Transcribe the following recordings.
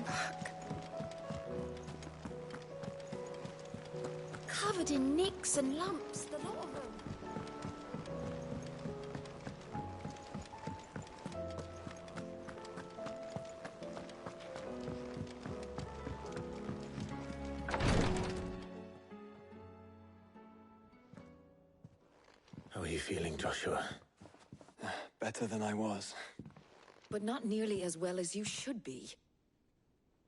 back. Covered in nicks and lumps, the lot of them. How are you feeling, Joshua? Better than I was. But not nearly as well as you should be.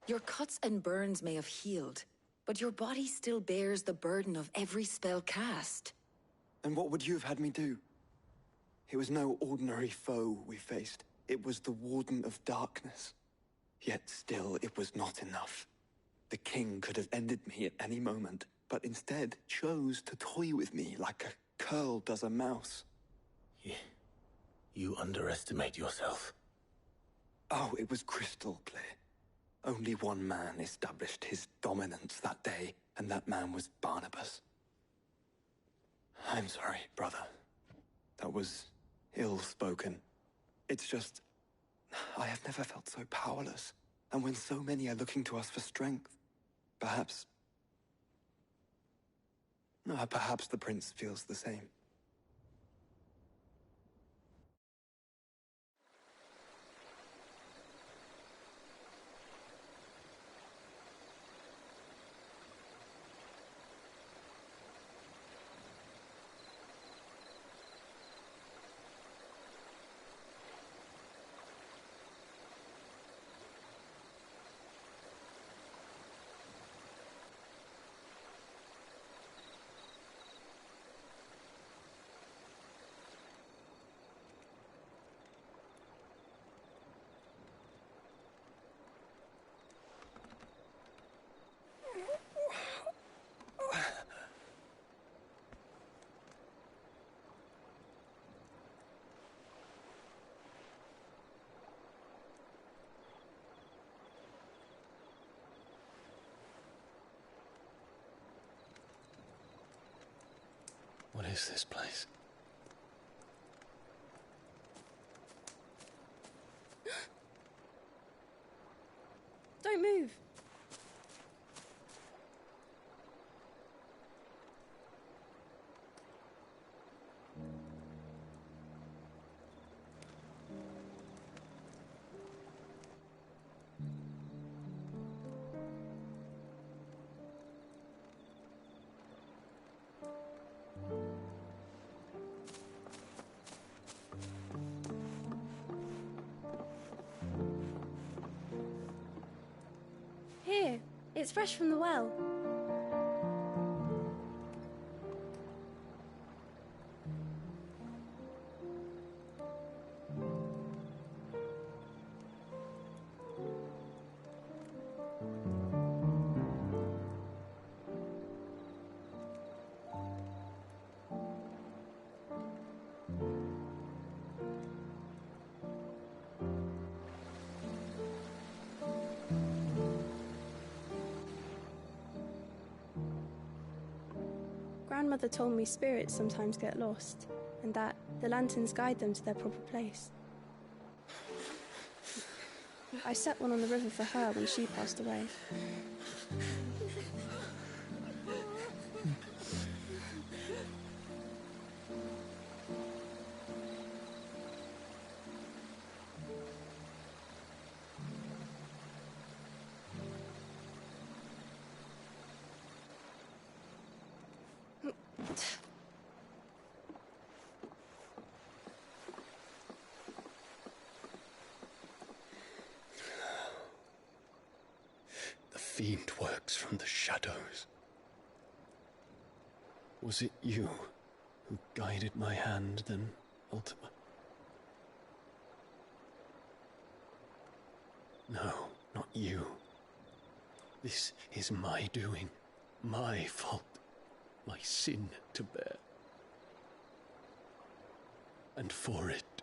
Your cuts and burns may have healed, but your body still bears the burden of every spell cast. And what would you have had me do? It was no ordinary foe we faced. It was the Warden of Darkness. Yet still, it was not enough. The king could have ended me at any moment, but instead chose to toy with me like a curl does a mouse. Yeah. You underestimate yourself. Oh, it was crystal clear. Only one man established his dominance that day, and that man was Barnabas. I'm sorry, brother. That was ill-spoken. It's just, I have never felt so powerless. And when so many are looking to us for strength, perhaps the prince feels the same. What is this place? Don't move. Here, it's fresh from the well. Grandmother told me spirits sometimes get lost, and that the lanterns guide them to their proper place. I set one on the river for her when she passed away. The fiend works from the shadows. Was it you who guided my hand, then, Ultima? No, not you. This is my doing, my fault, my sin to bear. And for it,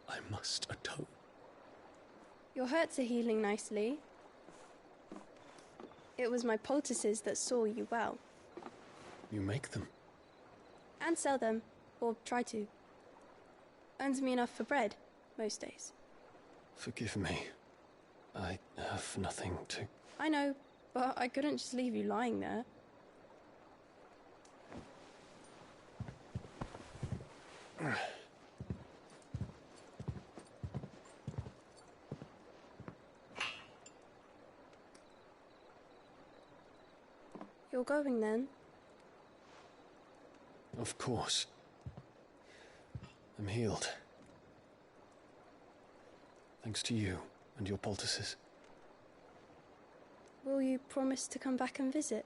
I must atone. Your hurts are healing nicely. It was my poultices that saw you well. You make them? And sell them, or try to. Earns me enough for bread, most days. Forgive me. I have nothing to... I know, but I couldn't just leave you lying there. You're going then? Of course. I'm healed. Thanks to you and your poultices. Will you promise to come back and visit?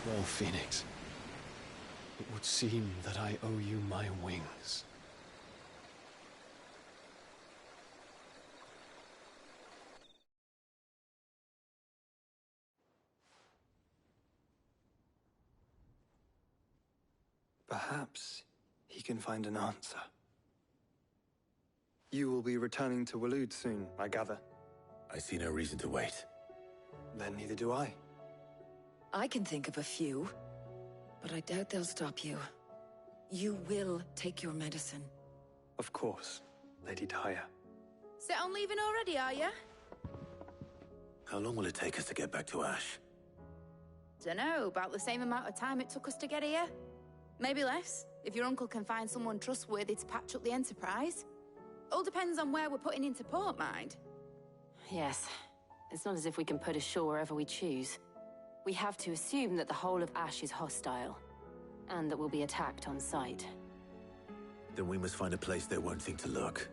Well, Phoenix, it would seem that I owe you my wings. Perhaps he can find an answer. You will be returning to Waloed soon, I gather. I see no reason to wait. Then neither do I. I can think of a few, but I doubt they'll stop you. You will take your medicine. Of course, Lady Daya. Set on leaving already, are you? How long will it take us to get back to Ash? Dunno, about the same amount of time it took us to get here. Maybe less, if your uncle can find someone trustworthy to patch up the Enterprise. All depends on where we're putting into port, mind. Yes. It's not as if we can put ashore wherever we choose. We have to assume that the whole of Ash is hostile, and that we'll be attacked on sight. Then we must find a place they won't think to look.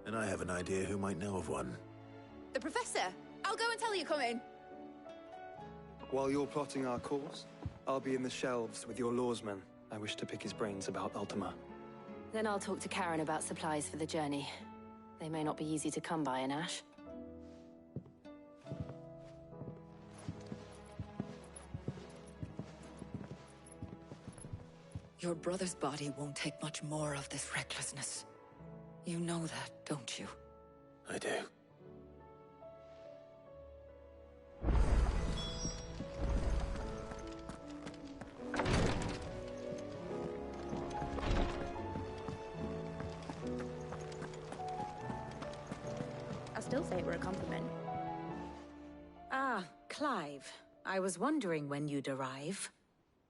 And I have an idea who might know of one. The Professor! I'll go and tell you coming! While you're plotting our course, I'll be in the shelves with your lawsman. I wish to pick his brains about Ultima. Then I'll talk to Karen about supplies for the journey. They may not be easy to come by in Ash. Your brother's body won't take much more of this recklessness. You know that, don't you? I do. I still say we're a compliment. Ah, Clive. I was wondering when you'd arrive.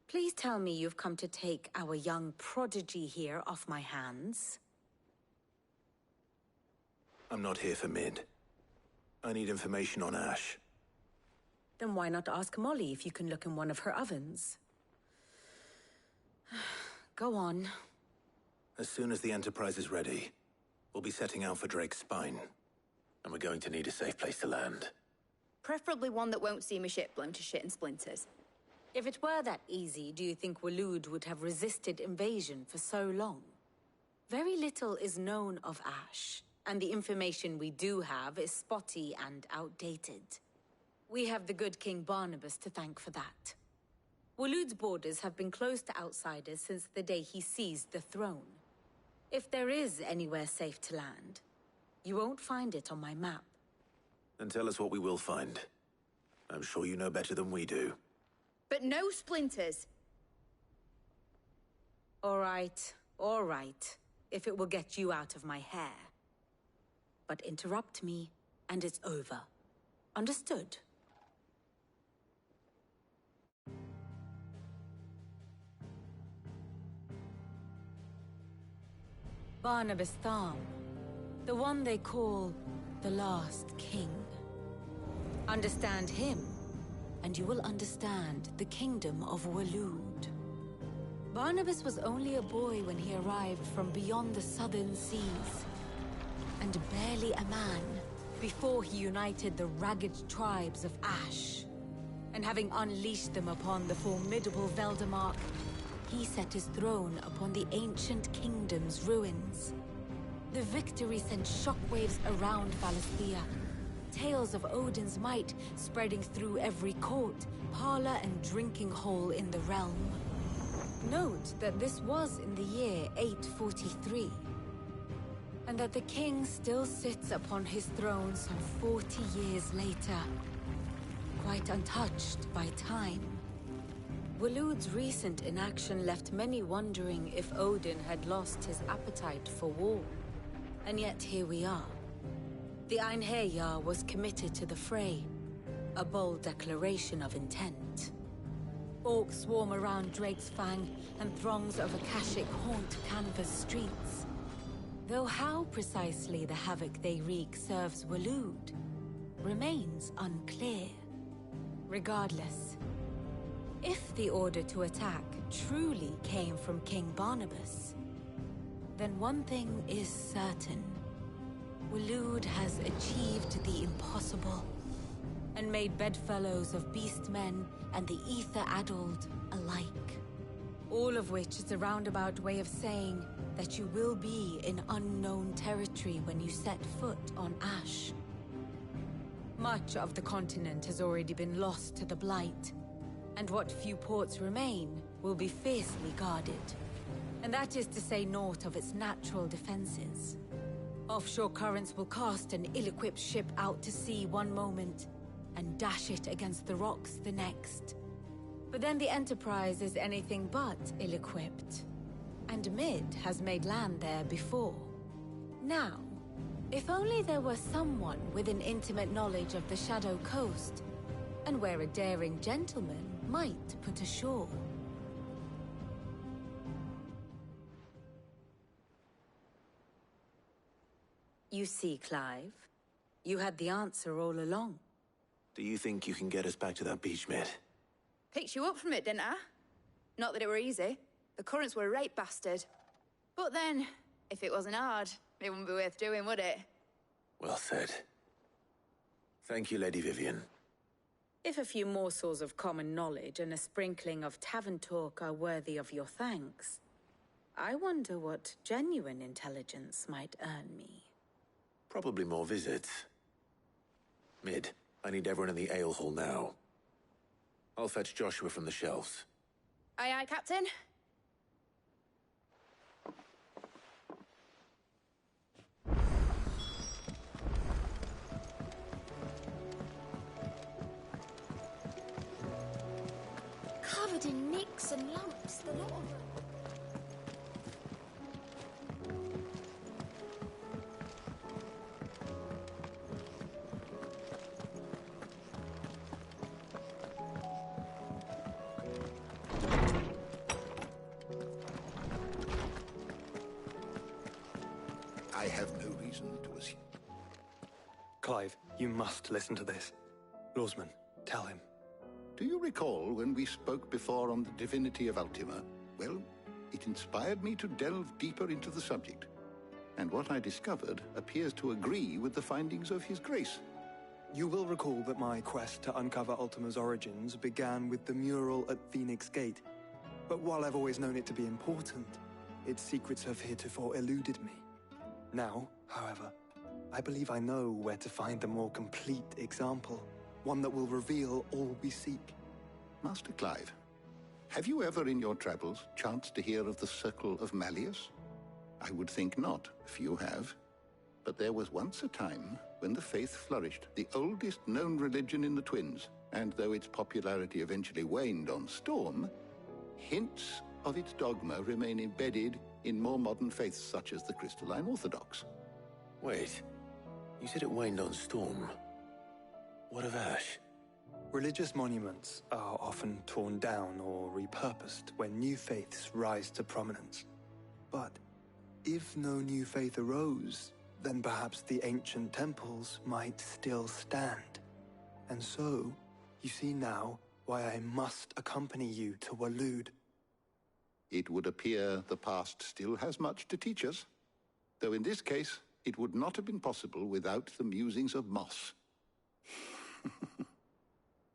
Please tell me you've come to take our young prodigy here off my hands. I'm not here for Mid. I need information on Ash. Then why not ask Molly if you can look in one of her ovens? Go on. As soon as the Enterprise is ready, we'll be setting out for Drake's Spine. And we're going to need a safe place to land. Preferably one that won't see my ship blown to shit and splinters. If it were that easy, do you think Waloed would have resisted invasion for so long? Very little is known of Ash, and the information we do have is spotty and outdated. We have the good King Barnabas to thank for that. Waloed's borders have been closed to outsiders since the day he seized the throne. If there is anywhere safe to land, you won't find it on my map. Then tell us what we will find. I'm sure you know better than we do. But no splinters! All right, if it will get you out of my hair. But interrupt me, and it's over. Understood? Barnabas Tharm, the one they call the Last King. Understand him, and you will understand the kingdom of Waloed. Barnabas was only a boy when he arrived from beyond the southern seas, and barely a man before he united the ragged tribes of Ash. And having unleashed them upon the formidable Veldamark, he set his throne upon the ancient kingdom's ruins. The victory sent shockwaves around Valisthea, tales of Odin's might spreading through every court, parlor, and drinking hole in the realm. Note that this was in the year 843, and that the king still sits upon his throne some 40 years later, quite untouched by time. Waloed's recent inaction left many wondering if Odin had lost his appetite for war. And yet here we are. The Einherjar was committed to the fray, a bold declaration of intent. Orcs swarm around Drake's Fang, and throngs of Akashic haunt Canva's streets. Though how precisely the havoc they wreak serves Waloed remains unclear. Regardless, if the order to attack truly came from King Barnabas, then one thing is certain. Waloed has achieved the impossible, and made bedfellows of beastmen and the ether-addled alike. All of which is a roundabout way of saying that you will be in unknown territory when you set foot on Ash. Much of the continent has already been lost to the Blight, and what few ports remain will be fiercely guarded. And that is to say naught of its natural defenses. Offshore currents will cast an ill-equipped ship out to sea one moment, and dash it against the rocks the next. But then the Enterprise is anything but ill-equipped. And Mid has made land there before. Now, if only there were someone with an intimate knowledge of the Shadow Coast, and where a daring gentleman might put ashore. You see, Clive, you had the answer all along. Do you think you can get us back to that beach, Mid? Picked you up from it, didn't I? Not that it were easy. The currents were a right bastard. But then, if it wasn't hard, it wouldn't be worth doing, would it? Well said. Thank you, Lady Vivian. If a few morsels of common knowledge and a sprinkling of tavern talk are worthy of your thanks, I wonder what genuine intelligence might earn me. Probably more visits. Mid, I need everyone in the ale hall now. I'll fetch Joshua from the shelves. Aye, aye, Captain. Covered in nicks and lumps, the lot of them. I have no reason to assume. Clive, you must listen to this. Lawsman, tell him. Do you recall when we spoke before on the divinity of Ultima? Well, it inspired me to delve deeper into the subject. And what I discovered appears to agree with the findings of His Grace. You will recall that my quest to uncover Ultima's origins began with the mural at Phoenix Gate. But while I've always known it to be important, its secrets have heretofore eluded me. Now, however, I believe I know where to find the more complete example. One that will reveal all we seek. Master Clive, have you ever in your travels chanced to hear of the Circle of Malleus? I would think not, if you have. But there was once a time when the faith flourished, the oldest known religion in the Twins, and though its popularity eventually waned on Storm, hints of its dogma remain embedded in more modern faiths such as the Crystalline Orthodox. Wait, you said it waned on Storm. What of Ash? Religious monuments are often torn down or repurposed when new faiths rise to prominence. But if no new faith arose, then perhaps the ancient temples might still stand. And so, you see now why I must accompany you to Waloed. It would appear the past still has much to teach us, though in this case, it would not have been possible without the musings of Moss.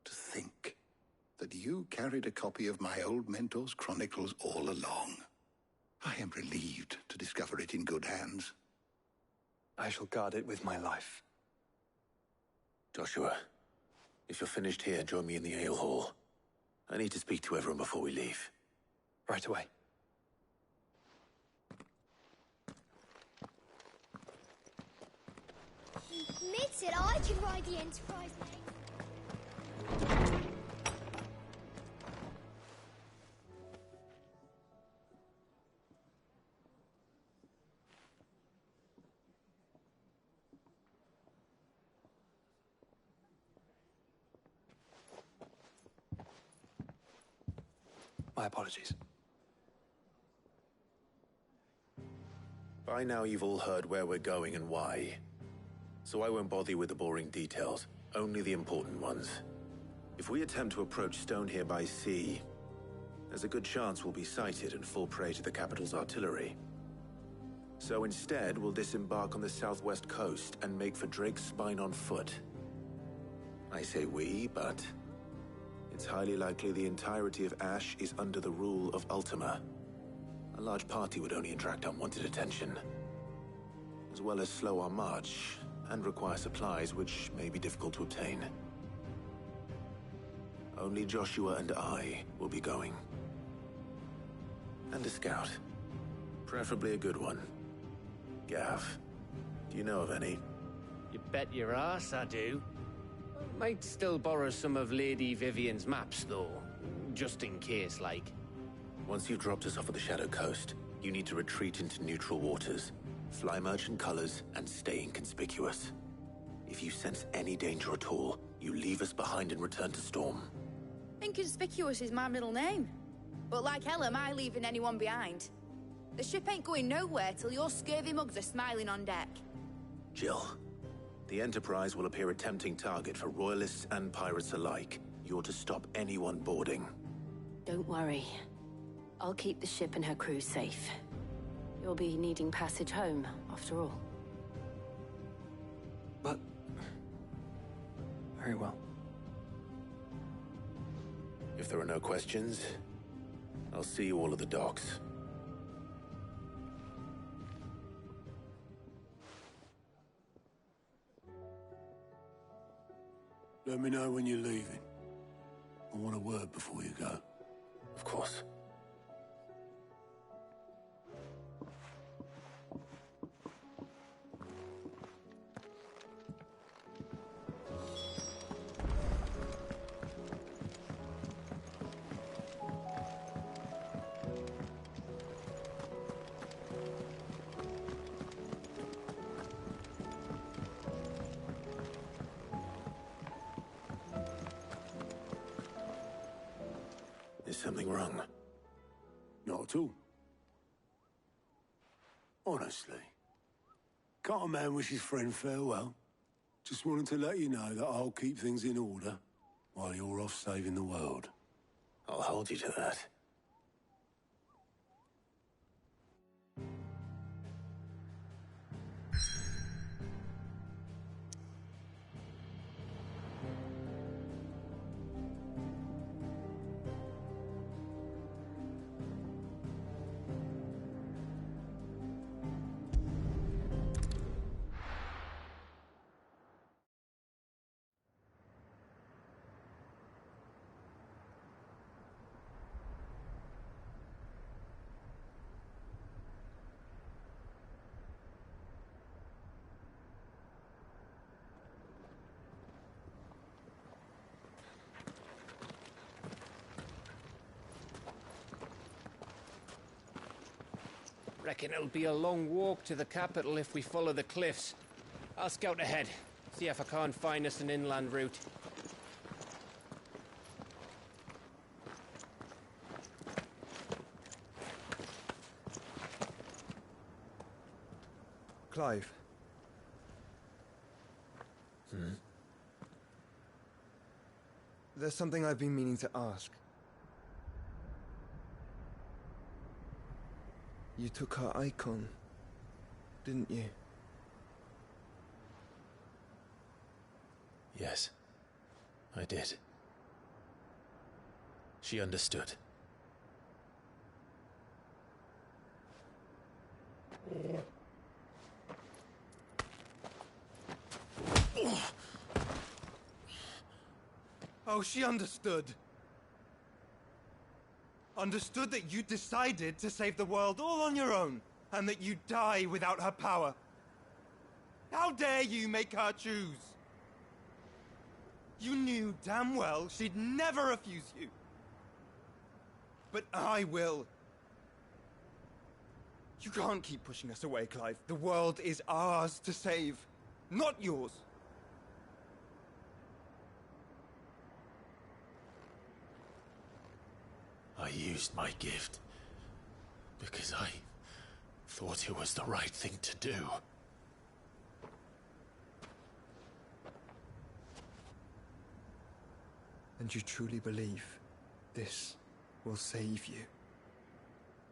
To think that you carried a copy of my old mentor's chronicles all along. I am relieved to discover it in good hands. I shall guard it with my life. Joshua, if you're finished here, join me in the ale hall. I need to speak to everyone before we leave. Right away. He admits it, I can ride the Enterprise, mate. My apologies. By now you've all heard where we're going and why. So I won't bother you with the boring details, only the important ones. If we attempt to approach Stone here by sea, there's a good chance we'll be sighted and fall prey to the capital's artillery. So instead, we'll disembark on the southwest coast and make for Drake's Spine on foot. I say we, but it's highly likely the entirety of Ash is under the rule of Ultima. A large party would only attract unwanted attention, as well as slow our march and require supplies which may be difficult to obtain. Only Joshua and I will be going. And a scout. Preferably a good one. Gav, do you know of any? You bet your ass I do. Might still borrow some of Lady Vivian's maps, though. Just in case, like. Once you've dropped us off at the Shadow Coast, you need to retreat into neutral waters, fly merchant colors, and stay inconspicuous. If you sense any danger at all, you leave us behind and return to Storm. Inconspicuous is my middle name. But like hell am I leaving anyone behind. The ship ain't going nowhere till your scurvy mugs are smiling on deck. Jill, the Enterprise will appear a tempting target for royalists and pirates alike. You're to stop anyone boarding. Don't worry. I'll keep the ship and her crew safe. You'll be needing passage home, after all. But... very well. If there are no questions, I'll see you all at the docks. Let me know when you're leaving. I want a word before you go. Of course. Is something wrong? Not at all. Honestly. Can't a man wish his friend farewell? Just wanted to let you know that I'll keep things in order while you're off saving the world. I'll hold you to that. Reckon it'll be a long walk to the capital if we follow the cliffs. I'll scout ahead, see if I can't find us an inland route. Clive. There's something I've been meaning to ask. You took her icon, didn't you? Yes, I did. She understood. Oh, she understood. Understood that you decided to save the world all on your own, and that you'd die without her power. How dare you make her choose? You knew damn well she'd never refuse you. But I will. You can't keep pushing us away, Clive. The world is ours to save, not yours. I used my gift because I thought it was the right thing to do. And you truly believe this will save you?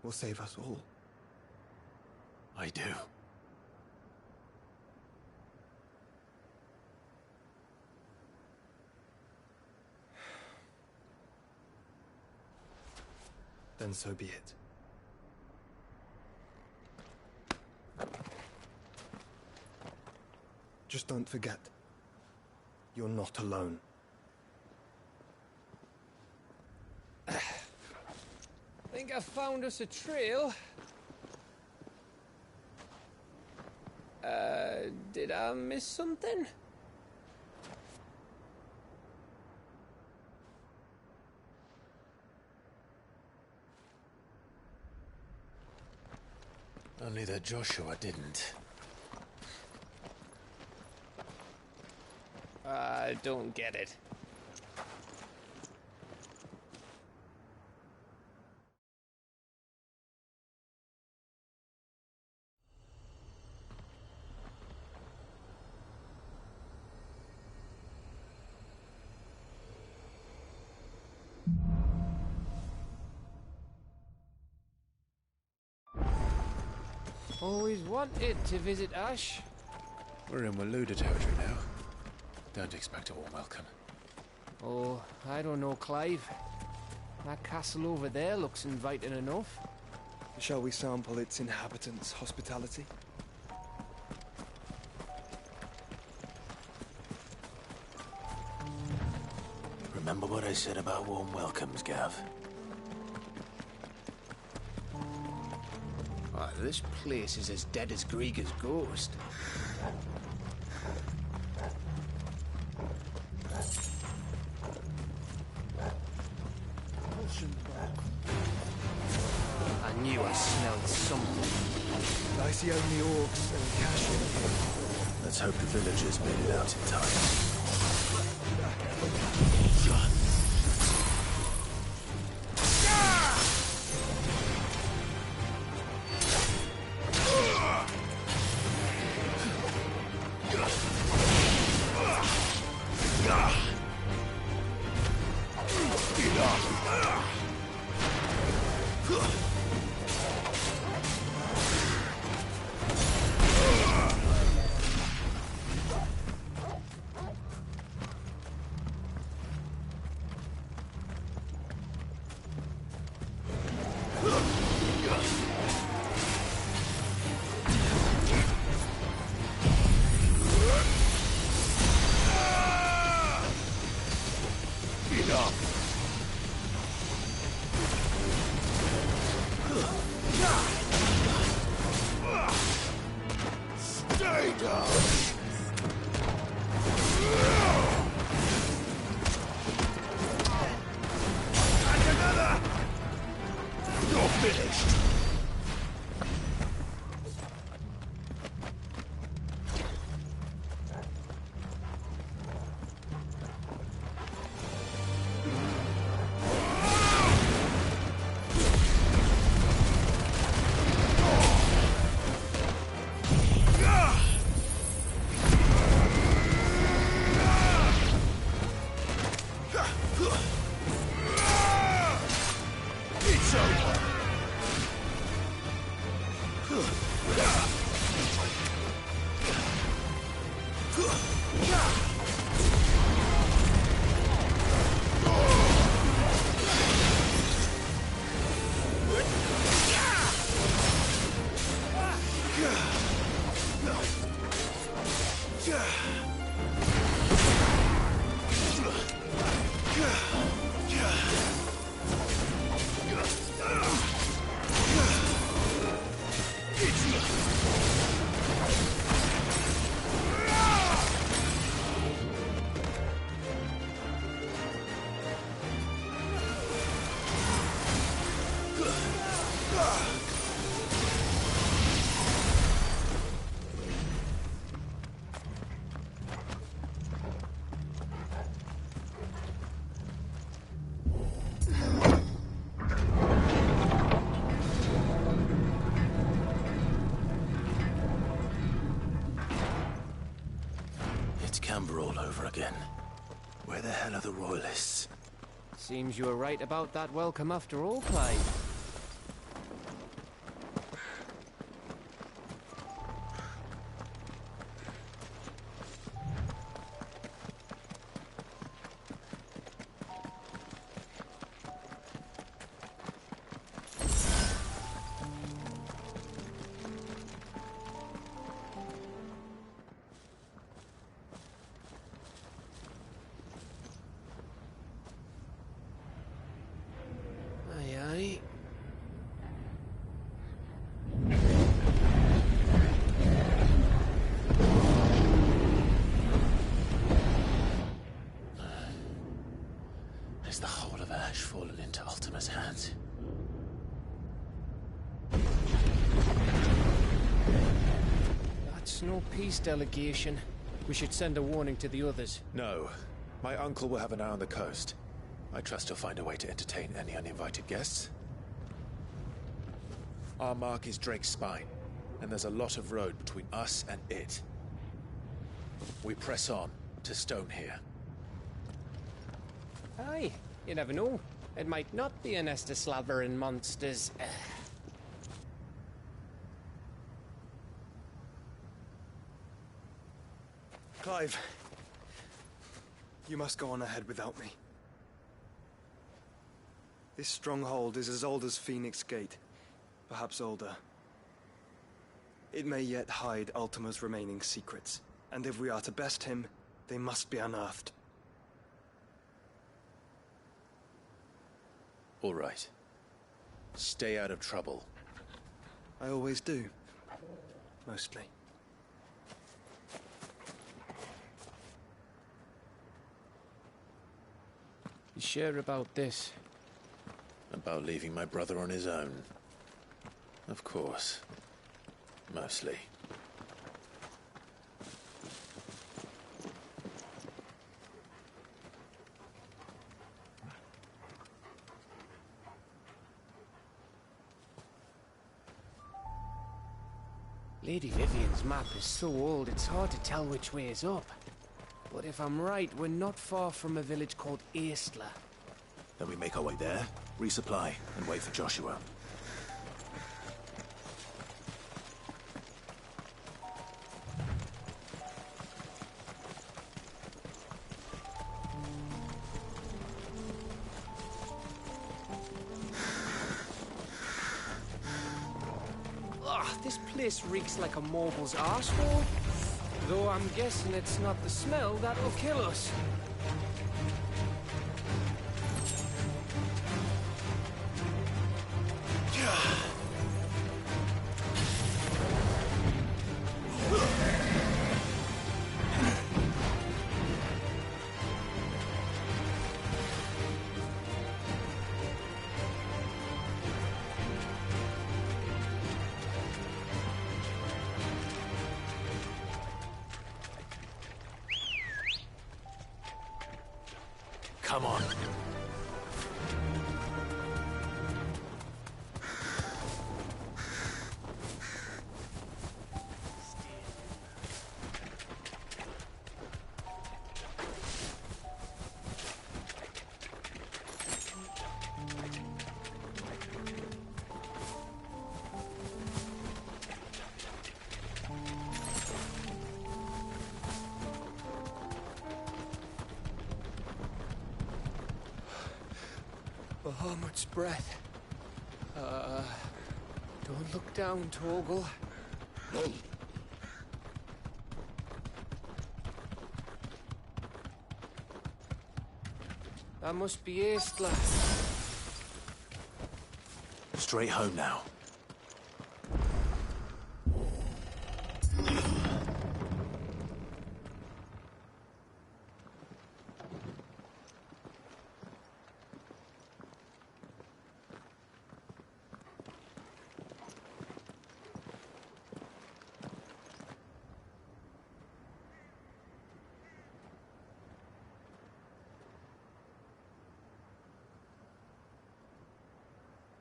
Will save us all? I do. Then so be it. Just don't forget, you're not alone. Think I found us a trail. Did I miss something? Only that Joshua didn't. I don't get it. Always wanted to visit Ash. We're in Waluda territory now. Don't expect a warm welcome. Oh, I don't know, Clive. That castle over there looks inviting enough. Shall we sample its inhabitants' hospitality? Remember what I said about warm welcomes, Gav? This place is as dead as Grieger's ghost. I knew I smelled something. I see only orcs and cash in here. Let's hope the villagers made it out in time. All over again. Where the hell are the royalists? Seems you were right about that welcome after all, Clive. The whole of Ash fallen into Ultima's hands. That's no peace delegation. We should send a warning to the others. No. My uncle will have an eye on the coast. I trust he'll find a way to entertain any uninvited guests. Our mark is Drake's Spine, and there's a lot of road between us and it. We press on to Stone here. Aye, you never know. It might not be a nest of slavering monsters. Clive, you must go on ahead without me. This stronghold is as old as Phoenix Gate, perhaps older. It may yet hide Ultima's remaining secrets, and if we are to best him, they must be unearthed. All right. Stay out of trouble. I always do. Mostly. You sure about this? About leaving my brother on his own? Of course. Mostly. Lady Vivian's map is so old it's hard to tell which way is up. But if I'm right, we're not far from a village called Aistla. Then we make our way there, resupply, and wait for Joshua. This place reeks like a mobile's arsehole. Though I'm guessing it's not the smell that'll kill us. Come on. Bahamut's breath. Don't look down, Torgal. That must be Aistla. Straight home now.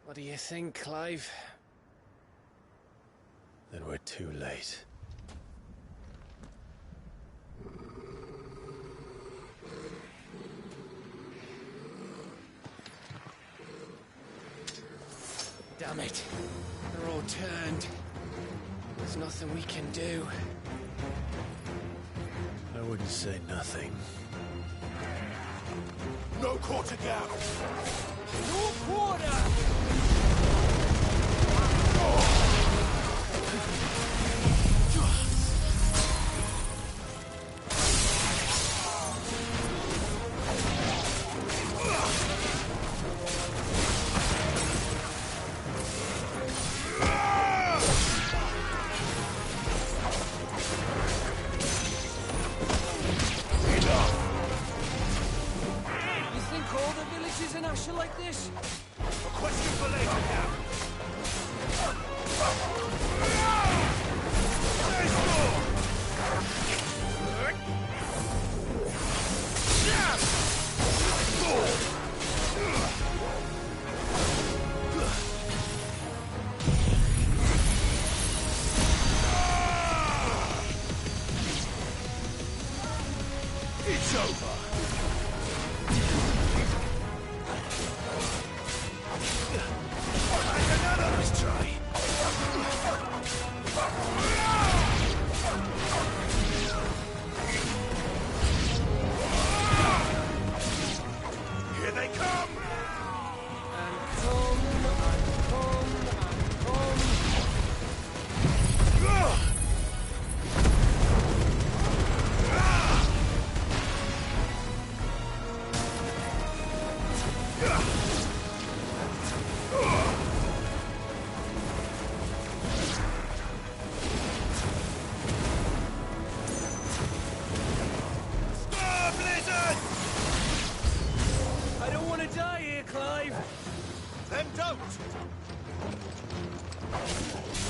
What do you think, Clive? Then we're too late. Damn it. They're all turned. There's nothing we can do. I wouldn't say nothing. No quarter gap! No quarter! Like this? A question for later now. It's over. Let's try. Here they come! And come, and come, and come. I don't want to die here, Clive. Then don't.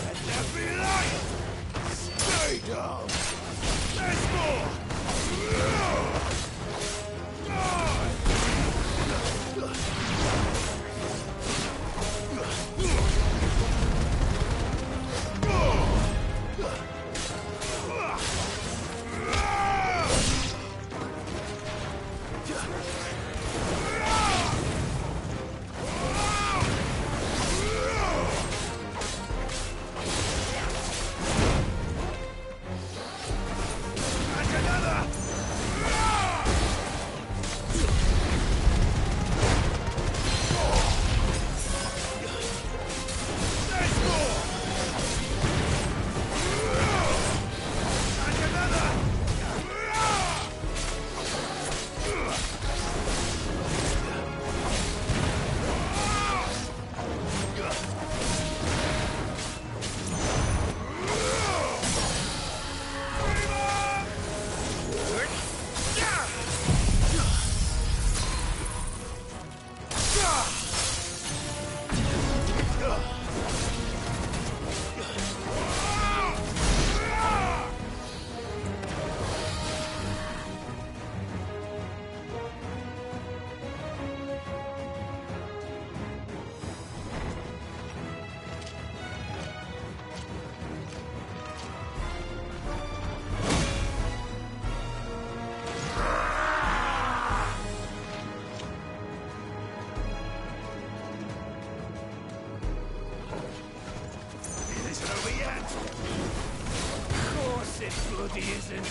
Let there be light. Stay down. There's more. Bloody isn't.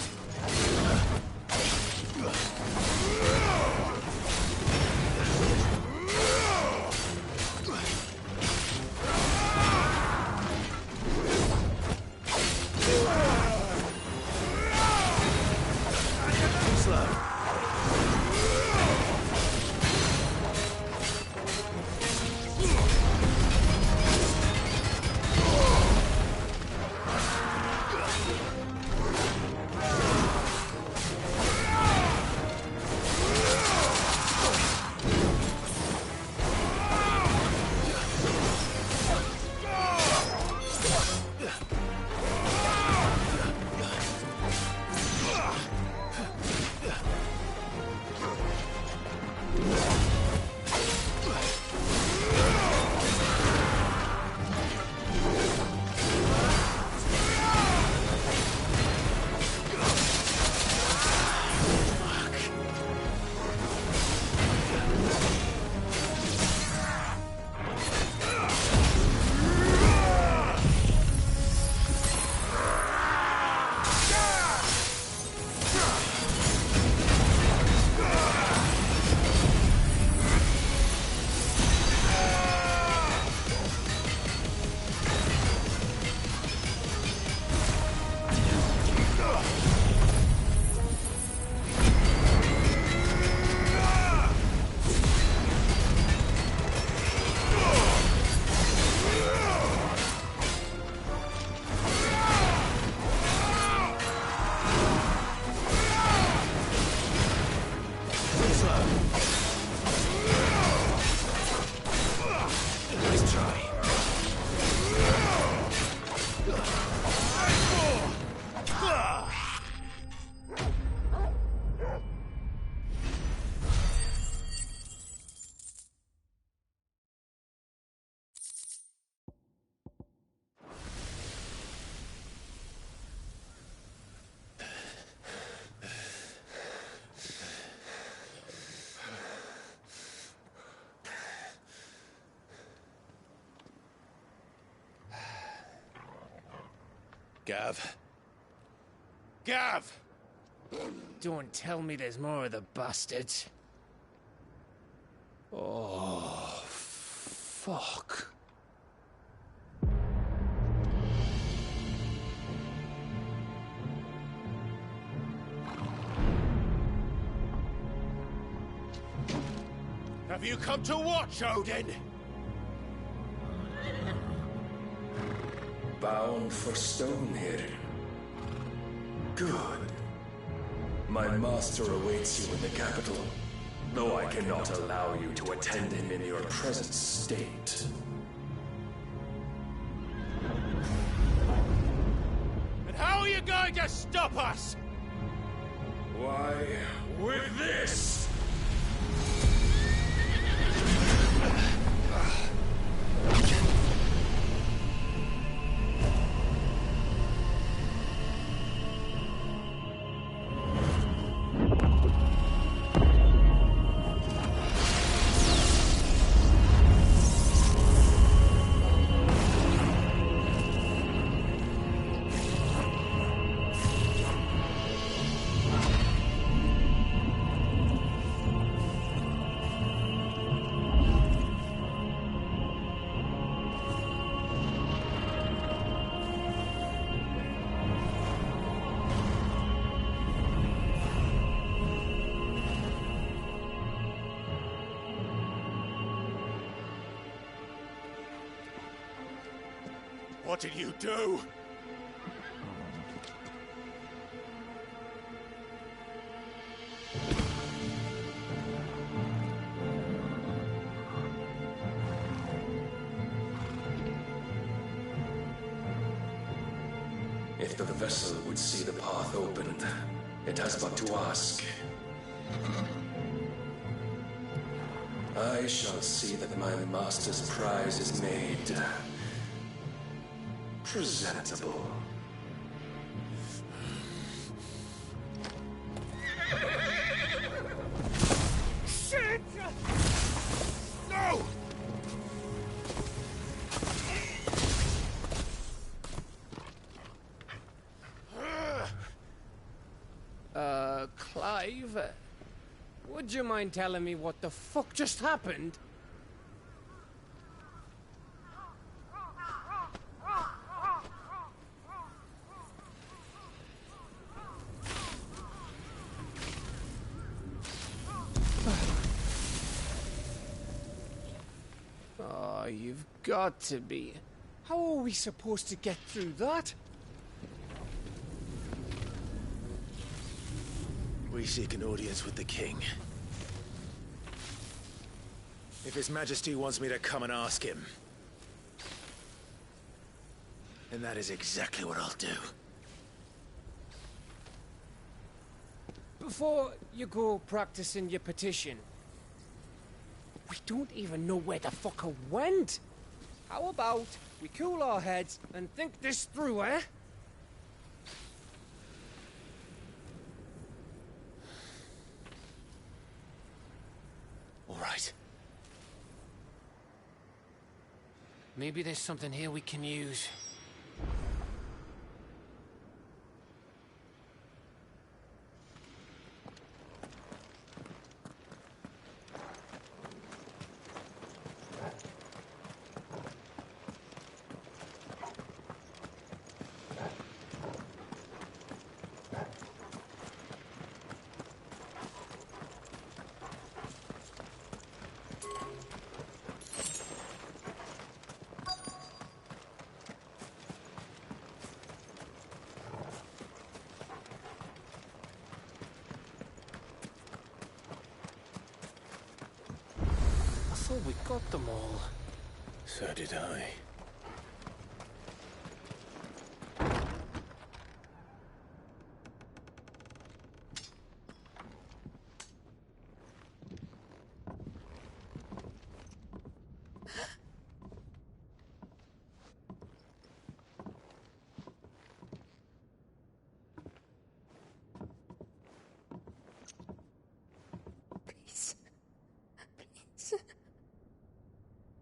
Gav. Gav! Don't tell me there's more of the bastards. Oh, fuck. Have you come to watch, Odin? Bound for Stonehill. Good. My master awaits you in the capital, though I cannot allow you to attend him in your present state. And how are you going to stop us? Why, with this! What did you do? If the vessel would see the path opened, it has but to ask. I shall see that my master's prize is made presentable. Shit! No! Clive, would you mind telling me what the fuck just happened? Oh, you've got to be. How are we supposed to get through that? We seek an audience with the king. If His Majesty wants me to come and ask him, then that is exactly what I'll do. Before you go practicing your petition, we don't even know where the fucker went. How about we cool our heads and think this through, eh? All right. Maybe there's something here we can use. I thought we got them all. So did I. Please.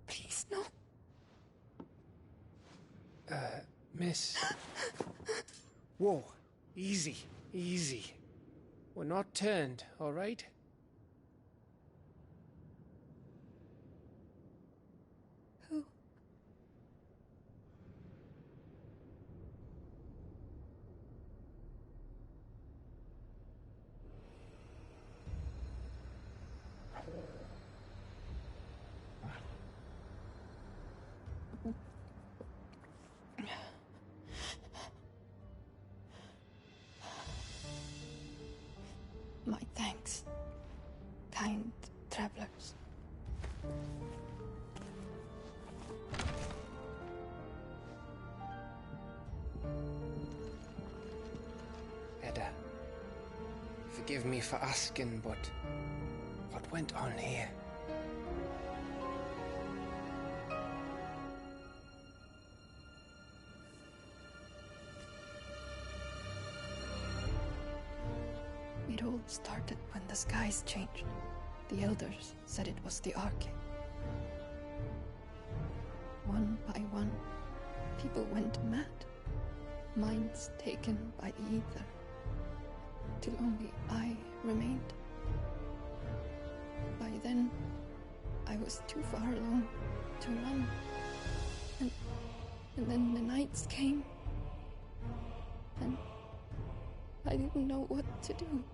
Please, no. Miss... Whoa, easy, easy. We're not turned, all right? Who? My thanks, kind travelers. Edda, forgive me for asking, but what went on here? It all started when the skies changed. The elders said it was the Arche. One by one, people went mad. Minds taken by the ether. Till only I remained. By then, I was too far along to run. And then the nights came. And I didn't know what to do.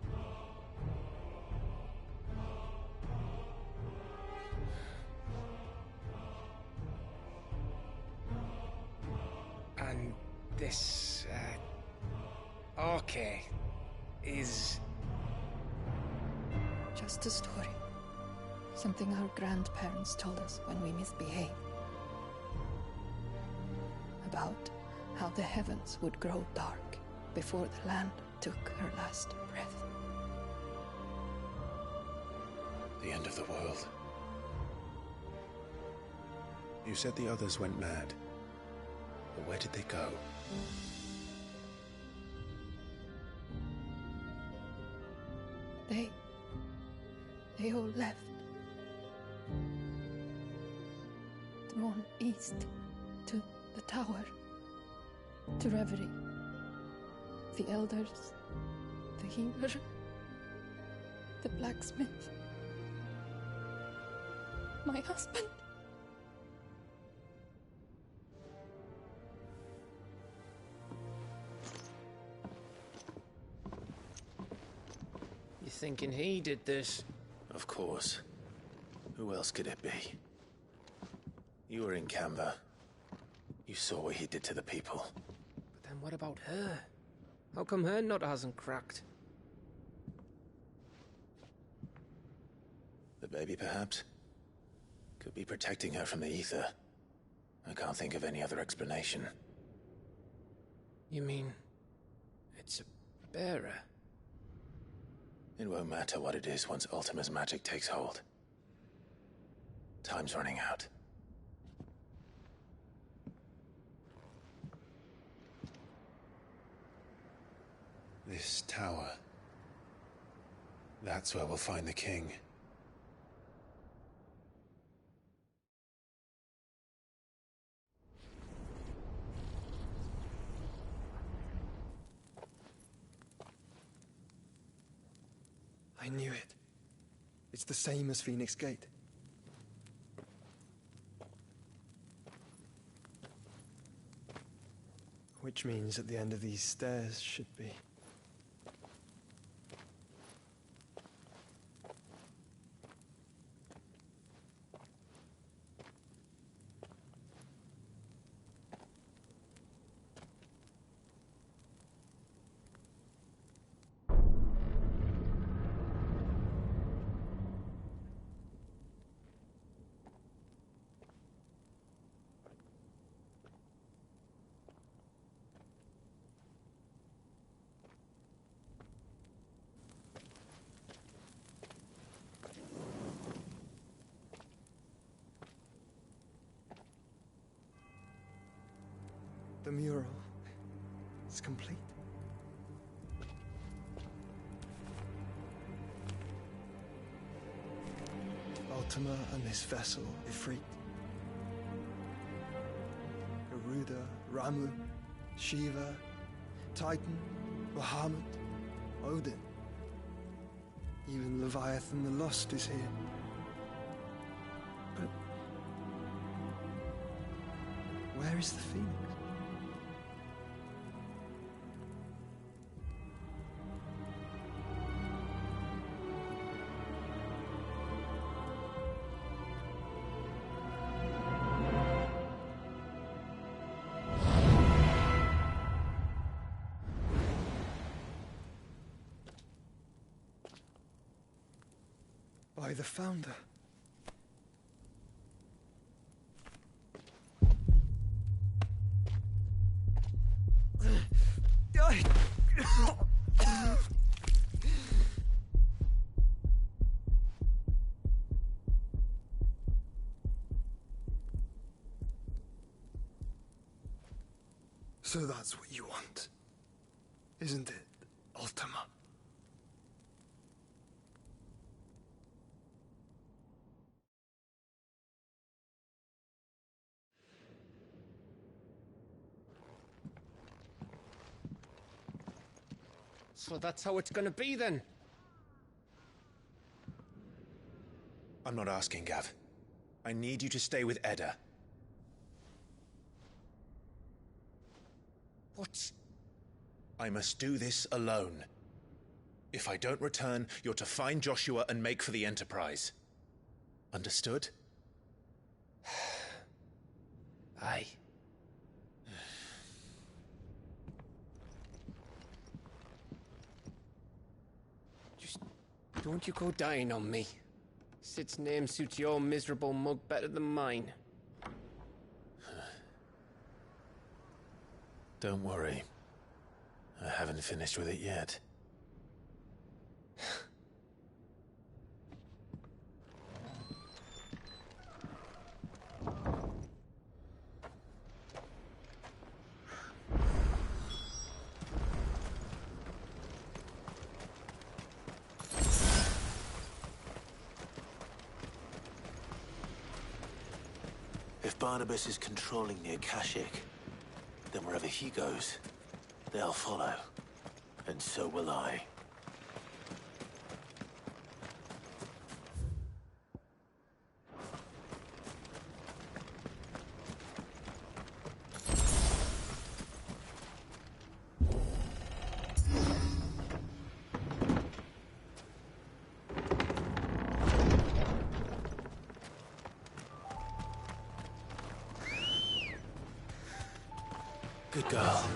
And this, Arche is... Just a story. Something our grandparents told us when we misbehaved. About how the heavens would grow dark before the land took her last breath. The end of the world. You said the others went mad. But where did they go? They all left. Drawn east to the tower, to reverie. The elders, the healer, the blacksmith, my husband. You thinking he did this? Of course. Who else could it be? You were in Canva. You saw what he did to the people. But then what about her? How come her nut hasn't cracked? The baby, perhaps? Could be protecting her from the ether. I can't think of any other explanation. You mean... it's a bearer? It won't matter what it is once Ultima's magic takes hold. Time's running out. This tower. That's where we'll find the king. I knew it. It's the same as Phoenix Gate. Which means at the end of these stairs should be... The mural is complete. Ultima and this vessel, Ifrit. Garuda, Ramu, Shiva, Titan, Bahamut, Odin. Even Leviathan the Lost is here. But where is the Phoenix? By the Founder. So that's what you want, isn't it, Ultima? So that's how it's gonna be then? I'm not asking, Gav. I need you to stay with Edda. What? I must do this alone. If I don't return, you're to find Joshua and make for the Enterprise. Understood? Aye. Just don't you go dying on me. Sid's name suits your miserable mug better than mine. Don't worry. I haven't finished with it yet. If Barnabas is controlling the Akashic, then wherever he goes, they'll follow. And so will I. Good girl.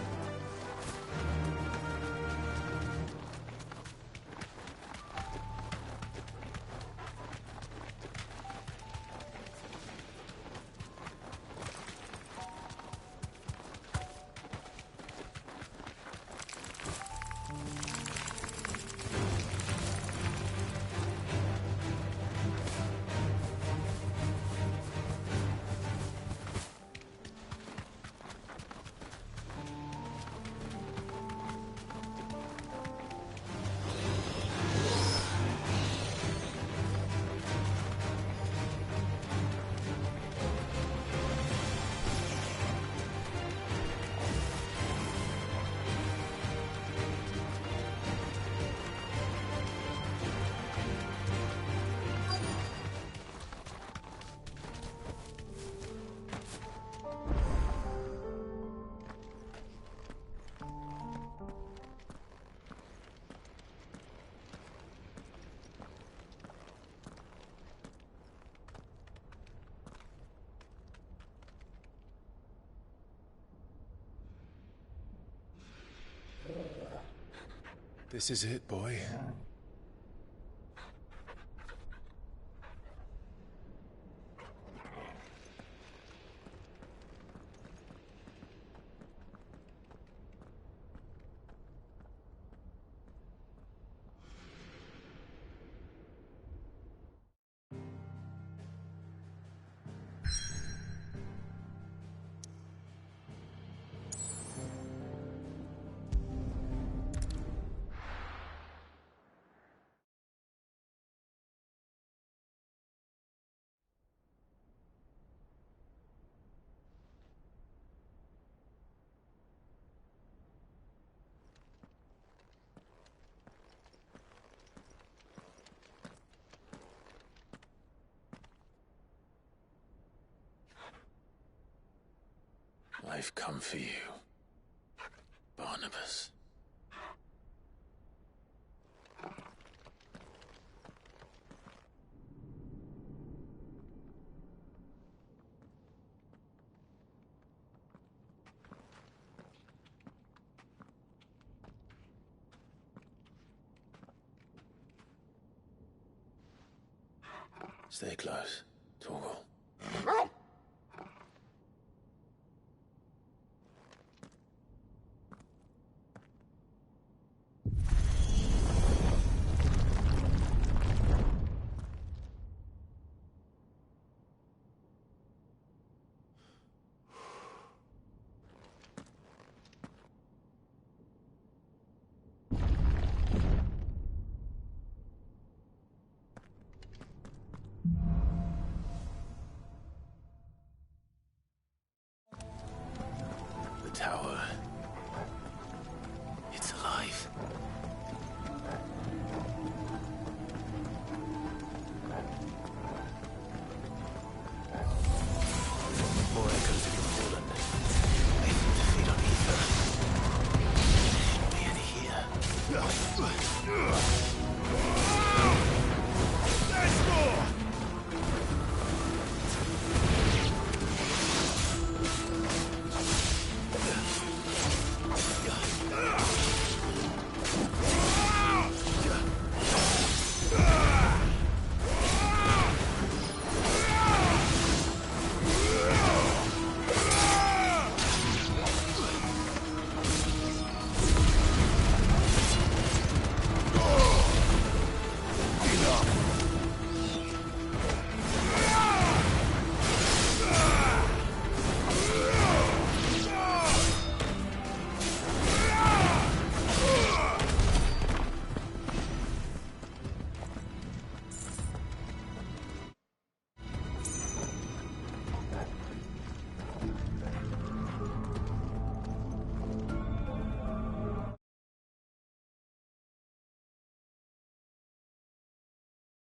This is it, boy. I've come for you, Barnabas. Stay close, Torgal. The tower